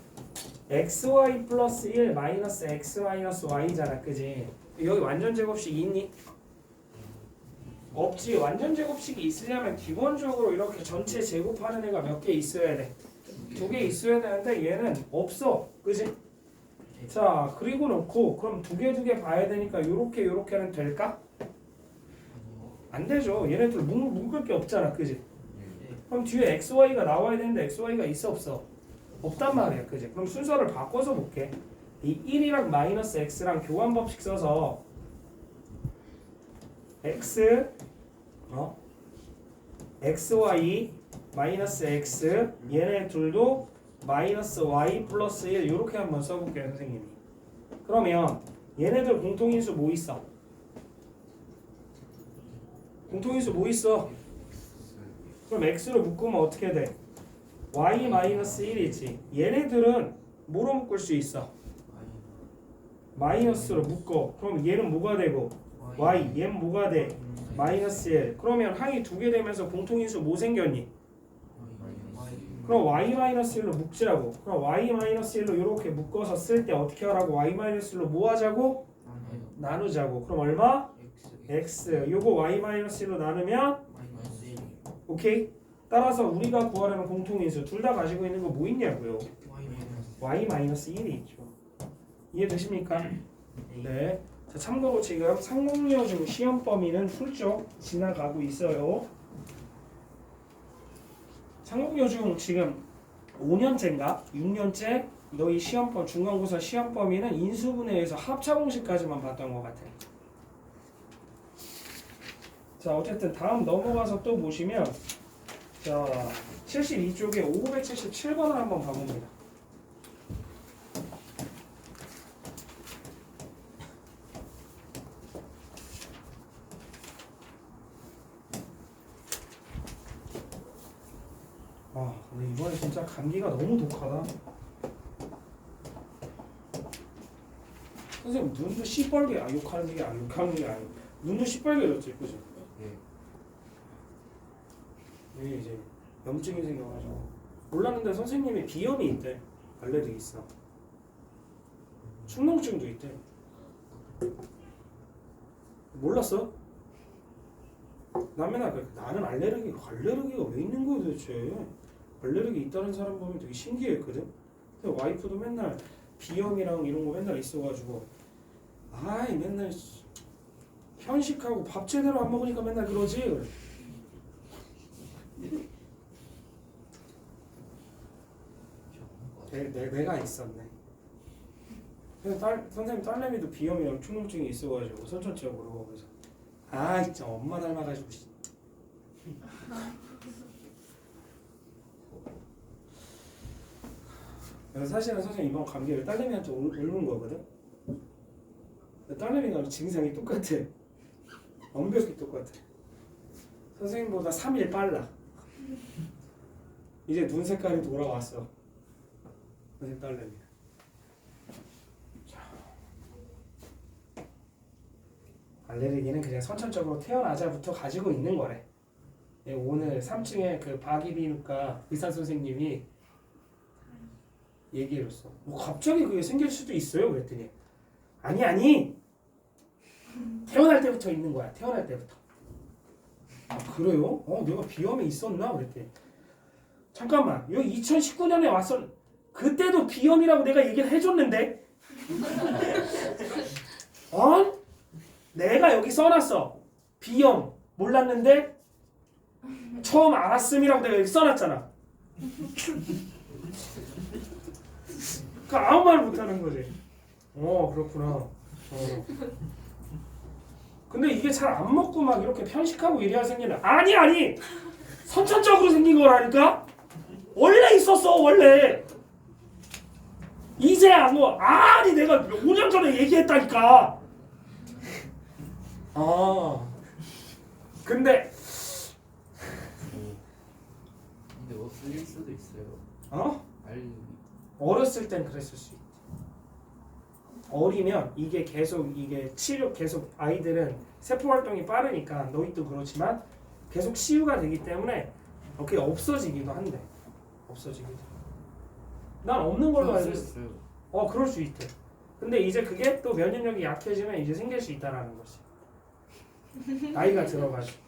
xy 플러스 1 마이너스 x 마이너스 y잖아 그지? 여기 완전 제곱식 있니? 없지. 완전 제곱식이 있으려면 기본적으로 이렇게 전체 제곱하는 애가 몇 개 있어야 돼? 2개 있어야 되는데 얘는 없어 그지? 자 그리고 놓고 그럼 2개 봐야 되니까 요렇게는 될까? 안 되죠. 얘네들 묶을 게 없잖아 그지? 그럼 뒤에 xy가 나와야 되는데 xy가 있어 없어? 없단 말이야 그지? 그럼 순서를 바꿔서 볼게. 이 1이랑 마이너스 x랑 교환 법칙 써서 x xy 마이너스 x 얘네 둘도 마이너스 y 플러스 1 이렇게 한번 써볼게요 선생님이. 그러면 얘네들 공통인수 뭐 있어? 공통인수 뭐 있어? 그럼 x로 묶으면 어떻게 돼? y 마이너스 1이지. 얘네들은 뭐로 묶을 수 있어? 마이너스로 묶어. 그럼 얘는 뭐가 되고? y. 얘는 뭐가 돼? 마이너스 1. 그러면 항이 2개 되면서 공통인수 뭐 생겼니? 그럼 y 마이너스 1로 묶지라고. 그럼 y 마이너스 1로 이렇게 묶어서 쓸 때 어떻게 하라고? y 마이너스 1로 뭐 하자고? 나누자고. 그럼 얼마? x. 요거 y 마이너스 1로 나누면 오케이? 따라서 우리가 구하려는 공통인수 둘 다 가지고 있는 거 뭐 있냐고요? y-1이 있죠. 이해되십니까? 네. 자, 참고로 지금 상공여중 시험 범위는 훌쩍 지나가고 있어요. 상공여중 지금 5년째인가? 6년째 너희 시험범 중간고사 시험 범위는 인수분해에서 합차 공식까지만 봤던 것 같아. 자, 어쨌든 다음 넘어가서 또 보시면 자 72쪽에 577번을 한번 봐봅니다. 아, 근데 이번에 진짜 감기가 너무 독하다. 선생님 눈도 시뻘게 욕하는 게 아니고 눈도 시뻘개졌지, 그죠? 이게 이제 염증이 생겨가지고 몰랐는데 선생님이 비염이 있대. 알레르기 있어. 축농증도 있대. 몰랐어? 난 맨날 나는 알레르기가 왜 있는 거야 도대체. 알레르기 있다는 사람 보면 되게 신기했거든. 근데 와이프도 맨날 비염이랑 이런 거 맨날 있어가지고 아이 맨날 편식하고 밥 제대로 안 먹으니까 맨날 그러지. 내가 있었네. 그래서 선생님 딸내미도 비염이랑 축농증이 있어가지고 선천적으로. 그래서 아 진짜 엄마 닮아가지고 그래서 사실은 선생님 이번 감기를 딸내미한테 옮은 거거든. 딸내미가 증상이 똑같아. 완벽히 똑같아. 선생님보다 3일 빨라. 이제 눈 색깔이 돌아왔어. 선생님 딸내미. 알레르기는 그냥 선천적으로 태어나자부터 가지고 있는 거래. 오늘 3층에 그 박이비인후과 의사 선생님이 얘기해줬어. 뭐 갑자기 그게 생길 수도 있어요. 그랬더니 아니 태어날 때부터 있는 거야. 태어날 때부터. 아 그래요? 내가 비염이 있었나? 그랬더니 잠깐만 여기 2019년에 왔어. 그때도 비염이라고 내가 얘기를 해줬는데 내가 여기 써놨어. 비염 몰랐는데 처음 알았음이라고 내가 여기 써놨잖아. 그 아무 말 못하는 거지. 그렇구나. 근데 이게 잘 안 먹고 막 이렇게 편식하고 이래야 생기는. 아니 선천적으로 생긴 거라니까. 원래 있었어 원래. 이제 안 먹어. 아니 내가 5년 전에 얘기했다니까. 근데 없을 수도 있어요. 어렸을 땐 그랬을 수 있대. 어리면 이게 치료 계속 아이들은 세포 활동이 빠르니까 너희도 그렇지만 계속 치유가 되기 때문에 그게 없어지기도 한대. 없어지기도. 난 없는 걸로 알고 있어. 그럴 수 있대. 근데 이제 그게 또 면역력이 약해지면 이제 생길 수 있다라는 거지. 나이가 들어가지고.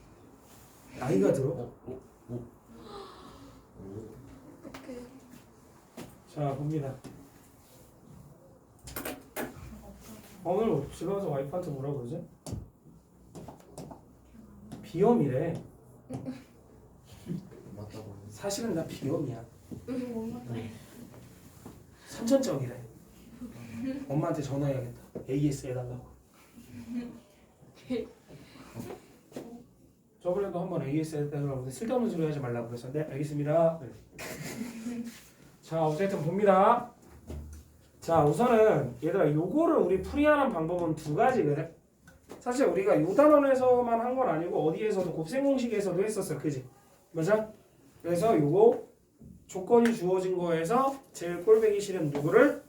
나이가 들어? 자 봅니다. 오늘 집에 가서 와이프한테 뭐라 그러지? 비염이래. 사실은 나 비염이야. 선천적이래. 엄마한테 전화해야겠다. AS 해달라고. 저번에도 한번 AS 해달라고 쓸데없는 소리 하지 말라고 그래서 네 알겠습니다. 자 어쨌든 봅니다. 자 우선은 얘들아 요거를 우리 풀이하는 방법은 두 가지거든. 사실 우리가 요 단원에서만 한 건 아니고 어디에서도 곱셈공식에서도 했었어. 그지? 맞아? 그래서 요거 조건이 주어진 거에서 제일 꼴보기 싫은 누구를?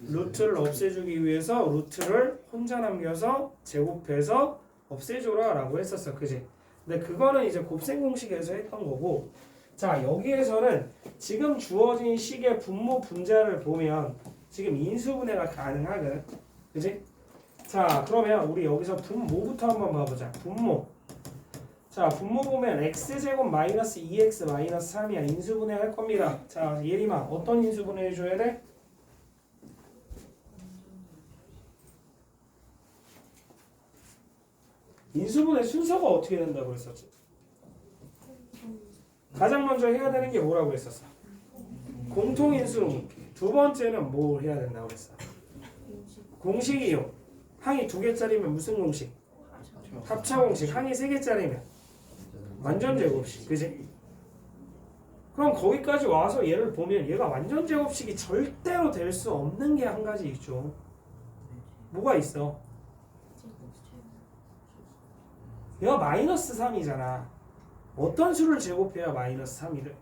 루트를 없애주기 위해서 루트를 혼자 남겨서 제곱해서 없애줘라 라고 했었어. 그지? 근데 그거는 이제 곱셈공식에서 했던 거고, 자 여기에서는 지금 주어진 식의 분모 분자를 보면 지금 인수분해가 가능하거든. 그지? 자 그러면 우리 여기서 분모부터 한번 봐보자. 분모. 자, 분모 보면 x제곱 마이너스 2x 마이너스 3이야. 인수분해 할 겁니다. 자, 예림아, 어떤 인수분해 해줘야 돼? 인수분해 순서가 어떻게 된다고 그랬었지? 가장 먼저 해야 되는 게 뭐라고 했었어? 공통인수로 묶기. 두 번째는 뭘 해야 된다고 그랬어? 공식 이용. 항이 2개짜리면 무슨 공식? 합차 공식. 항이 3개짜리면 완전 제곱식. 그지? 그럼 거기까지 와서 얘를 보면 얘가 완전 제곱식이 절대로 될 수 없는 게 한 가지 있죠. 뭐가 있어? 얘가 마이너스 3이잖아. 어떤 수를 제곱해야 마이너스 3이래?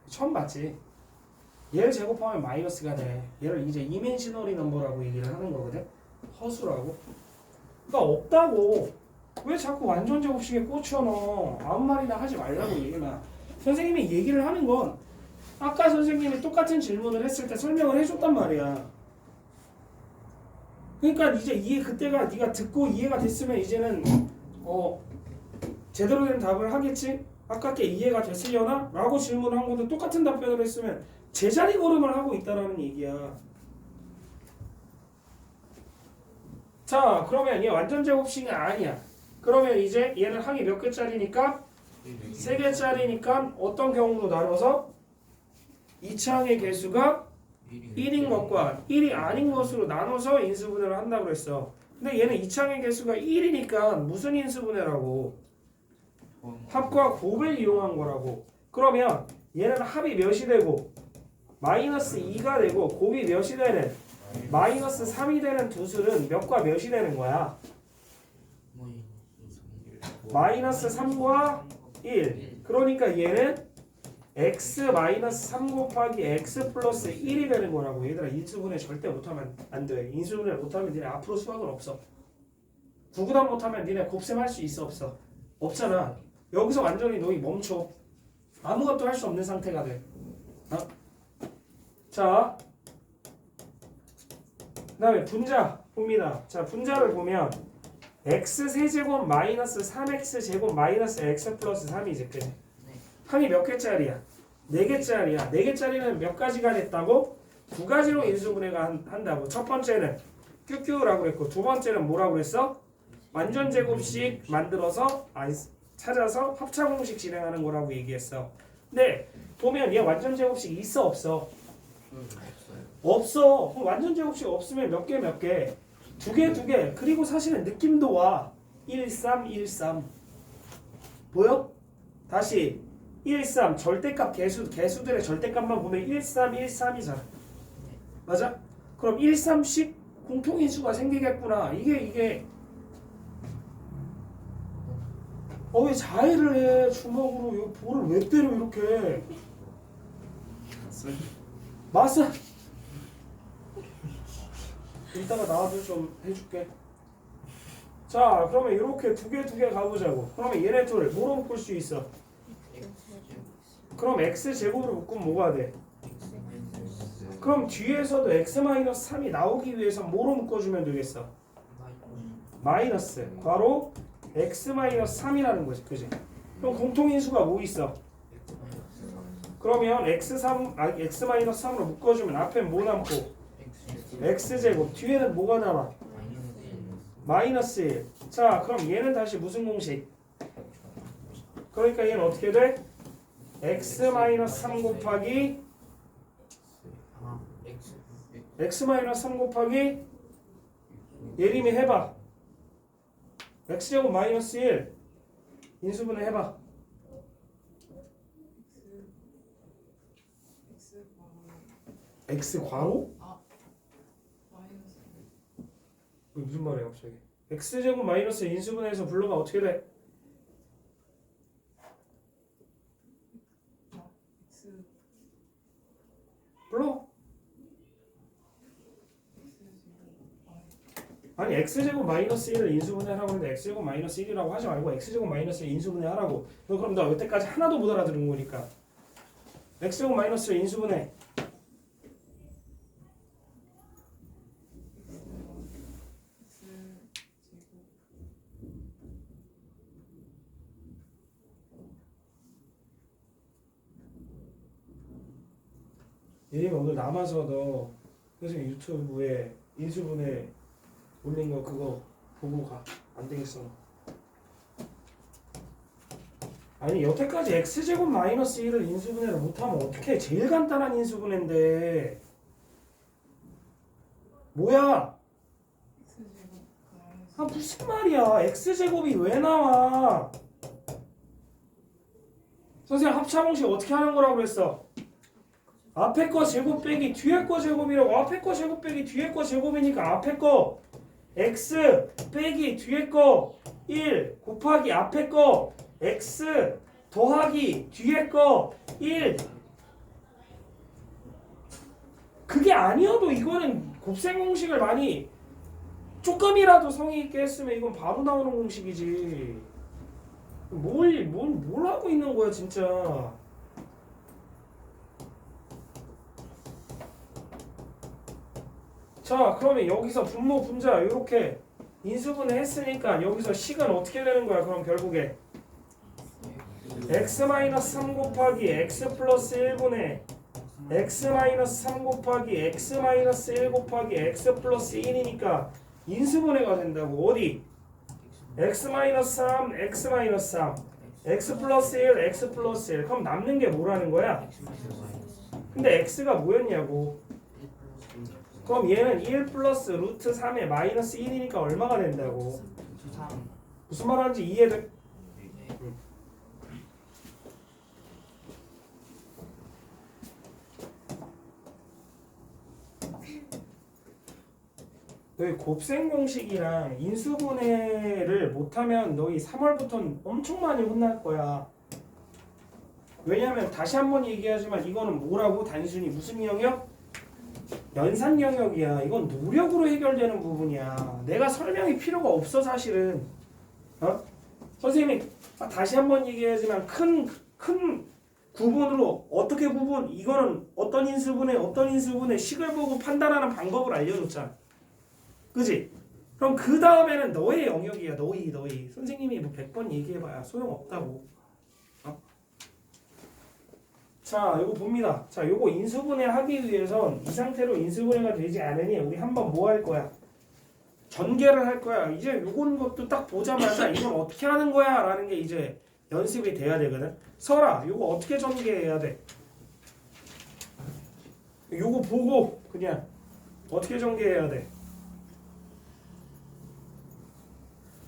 처음 봤지? 얘를 제곱하면 마이너스가 돼. 얘를 이제 이멘시너리 넘버라고 얘기를 하는 거거든. 허수라고. 그러니까 없다고. 왜 자꾸 완전 제곱식에 꽂혀 넣어? 아무 말이나 하지 말라고 얘기나. 선생님이 얘기를 하는 건 아까 선생님이 똑같은 질문을 했을 때 설명을 해줬단 말이야. 그러니까 이제 그때가 네가 듣고 이해가 됐으면 이제는 제대로 된 답을 하겠지? 아깝게 이해가 됐으려나? 라고 질문을 한 것도 똑같은 답변을 했으면 제자리 걸음을 하고 있다라는 얘기야. 자, 그러면 얘 완전 제곱식이 아니야. 그러면 이제 얘는 항이 몇 개짜리니까? 3개짜리니까 어떤 경우로 나눠서? 2차항의 개수가 1인 것과 1이 아닌 것으로 나눠서 인수분해를 한다고 그랬어. 근데 얘는 2차항의 개수가 1이니까 무슨 인수분해라고? 합과 곱을 이용한 거라고. 그러면 얘는 합이 몇이 되고 마이너스 2가 되고 곱이 몇이 되는 마이너스 3이 되는 두 수는 몇과 몇이 되는 거야? 마이너스 3과 1. 그러니까 얘는 x 마이너스 3 곱하기 x 플러스 1이 되는 거라고. 얘들아, 인수분해 절대 못하면 안 돼. 인수분해 못하면 니네 앞으로 수학은 없어. 구구단 못하면 니네 곱셈 할 수 있어 없어? 없잖아. 여기서 완전히 너희 멈춰. 아무것도 할 수 없는 상태가 돼. 자, 그 다음에 분자 봅니다. 자, 분자를 보면 x 세제곱 마이너스 3x 제곱 마이너스 x 플러스 3이지. 그지? 항이 몇 개짜리야? 4개짜리야. 4개짜리는 몇 가지가 됐다고? 2가지로 인수분해가 한다고. 첫 번째는 큐큐라고 그랬고 두 번째는 뭐라고 그랬어? 완전 제곱식 만들어서 찾아서 합차 공식 진행하는 거라고 얘기했어. 근데 보면 얘 완전 제곱식 있어 없어? 없어. 그럼 완전 제곱식 없으면 몇 개 몇 개? 2개 2개. 그리고 사실은 느낌도 와. 1, 3, 1, 3. 보여? 다시 1, 3 절대값 개수들의 절대값만 보면 1, 3, 1, 3이잖아. 맞아? 그럼 1, 3씩 공통인수가 생기겠구나. 이게 왜 자해를 해? 주먹으로 볼을 왜 때려 이렇게? 맞아. 이따가 나와도 좀 해줄게. 자, 그러면 이렇게 2개 가보자고. 그러면 얘네 둘을 뭐로 묶을 수 있어? 그럼 x제곱으로 묶으면 뭐가 돼? 그럼 뒤에서도 x-3이 나오기 위해서 뭐로 묶어주면 되겠어? 마이너스 괄호 x-3이라는 거지. 그지? 그럼 공통인수가 뭐 있어? 그러면 x-3으로 묶어주면 앞에 뭐 남고? x제곱. 뒤에는 뭐가 남아? 마이너스 1. 자, 그럼 얘는 다시 무슨 공식? 그러니까 얘는 어떻게 돼? x-3 곱하기 x-3 곱하기 예림이 해봐. x제곱 마이너스 1 인수분해 해봐. x 괄호? 무슨 말이야 갑자기? x제곱 마이너스 인수분해해서 불러가 어떻게 돼? 불러. 아니 x제곱 마이너스 1을 인수분해하라고 하는데 x제곱 마이너스 1이라고 하지 말고 x제곱 마이너스 1 인수분해하라고. 너 그럼 나 여태까지 하나도 못 알아들은 거니까. x제곱 마이너스 1 인수분해. 예림이 오늘 남아서 너 선생님 유튜브에 인수분해 올린 거 그거 보고 가. 안 되겠어. 아니 여태까지 x제곱 마이너스 1을 인수분해를 못하면 어떻게? 제일 간단한 인수분해인데 뭐야? 아 무슨 말이야? x제곱이 왜 나와? 선생님 합차공식 어떻게 하는 거라고 그랬어? 앞에 거 제곱 빼기 뒤에 거 제곱이라고. 앞에 거 제곱 빼기 뒤에 거 제곱이니까 앞에 거 x 빼기 뒤에 거 1 곱하기 앞에 거 x 더하기 뒤에 거 1. 그게 아니어도 이거는 곱셈 공식을 많이 조금이라도 성의 있게 했으면 이건 바로 나오는 공식이지. 뭘 하고 있는 거야 진짜. 자 그러면 여기서 분모 분자 이렇게 인수분해 했으니까 여기서 식은 어떻게 되는 거야? 그럼 결국에 x-3 곱하기 x 플러스 1분의 x-3 곱하기 x-1 곱하기 x 플러스 1이니까 인수분해가 된다고. 어디? x-3 x-3 x 플러스 1 x 플러스 1. 그럼 남는 게 뭐라는 거야? 근데 x가 뭐였냐고. 그럼 얘는 1 플러스 루트 3에 마이너스 1이니까 얼마가 된다고. 무슨 말 하는지 이해돼? 너희 곱셈 공식이랑 인수분해를 못하면 너희 3월부터는 엄청 많이 혼날 거야. 왜냐면 다시 한번 얘기하지만 이거는 뭐라고? 단순히 무슨 영역? 연산 영역이야. 이건 노력으로 해결되는 부분이야. 내가 설명이 필요가 없어 사실은. 선생님이 다시 한번 얘기하지만 큰 구분으로 어떻게 구분? 이거는 어떤 인수분해 식을 보고 판단하는 방법을 알려줬잖아. 그지? 그럼 그 다음에는 너의 영역이야. 너희. 선생님이 뭐 100번 얘기해봐야 소용없다고. 자, 요거 봅니다. 자, 요거 인수분해 하기 위해선 이 상태로 인수분해가 되지 않으니 우리 한번 뭐 할 거야? 전개를 할 거야. 이제 요건 것도 딱 보자마자 이건 어떻게 하는 거야? 라는 게 이제 연습이 돼야 되거든. 설아, 요거 어떻게 전개해야 돼? 요거 보고 그냥 어떻게 전개해야 돼?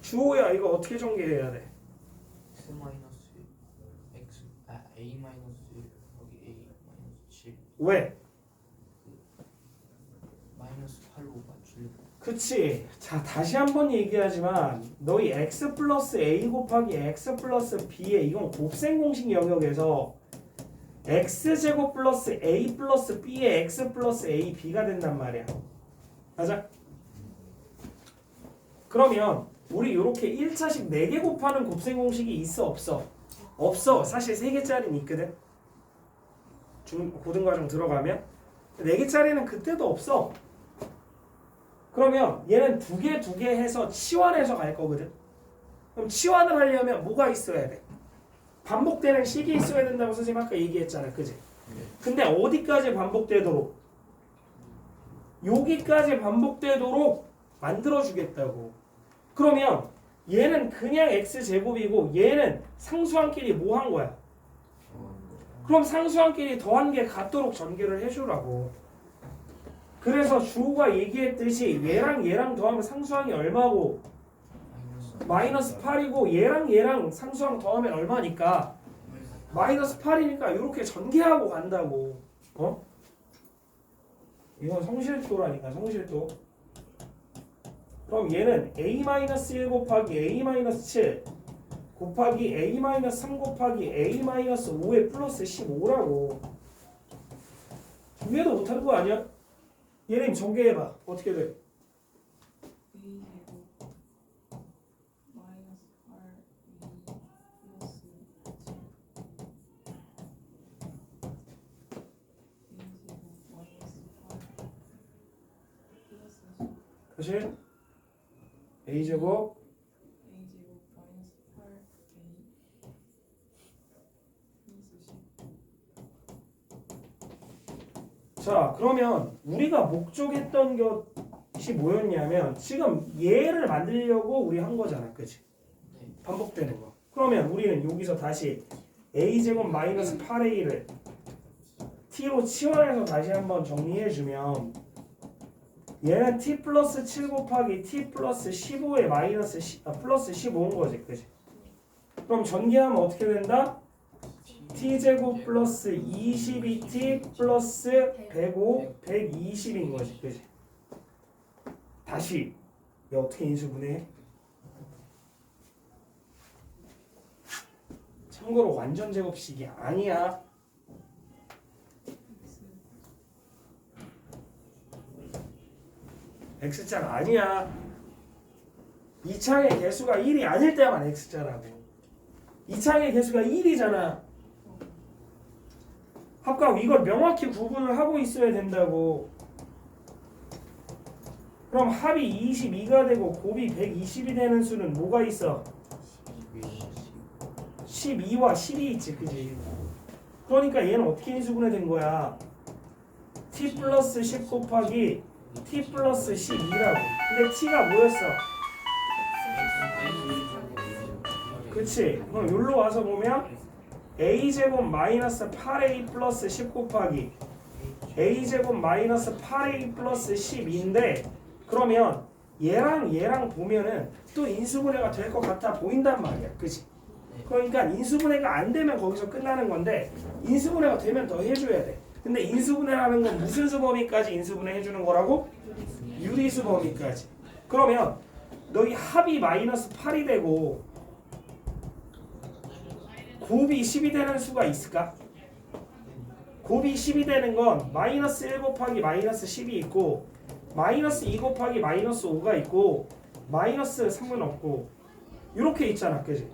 주호야, 이거 어떻게 전개해야 돼? x 마이너스 x a 마이너스 1 여기 a 마이너스 7 왜? 마이너스 8로 맞추려고. 그치. 자, 다시 한번 얘기하지만 너희 x 플러스 a 곱하기 x 플러스 b의 이건 곱셈 공식 영역에서 x제곱 플러스 a 플러스 b의 x 플러스 a b가 된단 말이야. 맞아? 그러면 우리 이렇게 1차식 4개 곱하는 곱셈 공식이 있어 없어? 없어. 사실 3개짜리는 있거든. 고등과정 들어가면 4개짜리는 그때도 없어. 그러면 얘는 2개 해서 치환해서 갈 거거든. 그럼 치환을 하려면 뭐가 있어야 돼? 반복되는 식이 있어야 된다고 선생님 아까 얘기했잖아. 그지? 근데 어디까지 반복되도록? 여기까지 반복되도록 만들어주겠다고. 그러면 얘는 그냥 x제곱이고 얘는 상수항끼리 뭐 한 거야? 그럼 상수항끼리 더한 게 같도록 전개를 해주라고. 그래서 주호가 얘기했듯이 얘랑 더하면 상수항이 얼마고? 마이너스 8이고 얘랑 상수항 더하면 얼마니까? 마이너스 8이니까 이렇게 전개하고 간다고. 이건 성실도라니까. 성실도. 그럼 얘는 a-1 곱하기 a-7 곱하기 a-3 곱하기 a-5의 플러스 15라고. 준비해도 못하는 거 아니야? 얘네 전개해봐. 어떻게 돼? 다시 a제곱 마이너스 8a 플러스 10 자, 그러면 우리가 목적했던 것이 뭐였냐면 지금 얘를 만들려고 우리 한 거잖아, 그치? 네. 반복되는 거. 그러면 우리는 여기서 다시 a제곱 마이너스 8a를 t로 치환해서 다시 한번 정리해주면 얘는 t 플러스 7 곱하기 t 플러스 15에 플러스 15인 거지, 그치? 그럼 전개하면 어떻게 된다? t제곱 플러스 22t 플러스 105, 120인 거지, 그치? 다시 얘 어떻게 인수분해? 참고로 완전 제곱식이 아니야. x자가 아니야. 이창의 개수가 1이 아닐 때만 x자라고. 이창의 개수가 1이잖아. 합각 이걸 명확히 구분을 하고 있어야 된다고. 그럼 합이 22가 되고 곱이 120이 되는 수는 뭐가 있어? 12와 10이 있지, 그지? 그러니까 얘는 어떻게 인수분해 된 거야? t 플러스 10 곱하기 t 플러스 12라고. 근데 t가 뭐였어? 그치? 그럼 여기로 와서 보면 a제곱 마이너스 8a 플러스 10 곱하기 a제곱 마이너스 8a 플러스 10인데 그러면 얘랑 보면은 또 인수분해가 될 것 같아 보인단 말이야, 그치? 그러니까 인수분해가 안 되면 거기서 끝나는 건데 인수분해가 되면 더 해줘야 돼. 근데 인수분해라는 건 무슨 수범위까지 인수분해 해주는 거라고? 유리수 범위까지. 그러면 너희 합이 마이너스 8이 되고 곱이 10이 되는 수가 있을까? 곱이 10이 되는 건 마이너스 1 곱하기 마이너스 10이 있고 마이너스 2 곱하기 마이너스 5가 있고 마이너스 3은 없고 이렇게 있잖아, 그지?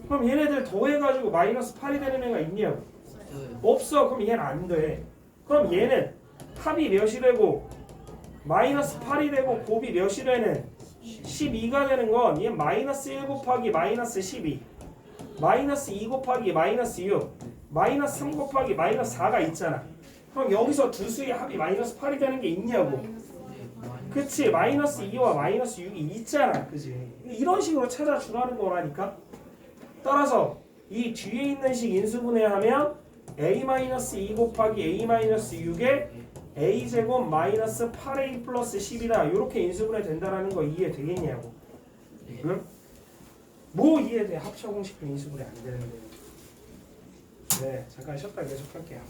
그럼 얘네들 더해가지고 마이너스 8이 되는 애가 있냐고? 없어. 그럼 얘는 안 돼. 그럼 얘는 합이 몇이 되고 마이너스 8이 되고 곱이 몇이 되는 12가 되는 건 얘 마이너스 1 곱하기 마이너스 12 마이너스 2 곱하기 마이너스 6 마이너스 3 곱하기 마이너스 4가 있잖아. 그럼 여기서 두 수의 합이 마이너스 8이 되는 게 있냐고? 그치? 마이너스 2와 마이너스 6이 있잖아, 그지? 이런 식으로 찾아주라는 거라니까. 따라서 이 뒤에 있는 식 인수분해하면 a-2 곱하기 a-6에 a제곱 마이너스 8a 플러스 10이다 이렇게 인수분해 된다는 거 이해되겠냐고? 응? 뭐 이해돼? 합차 공식도 인수분해 안 되는데. 네, 잠깐 쉬었다 계속할게요.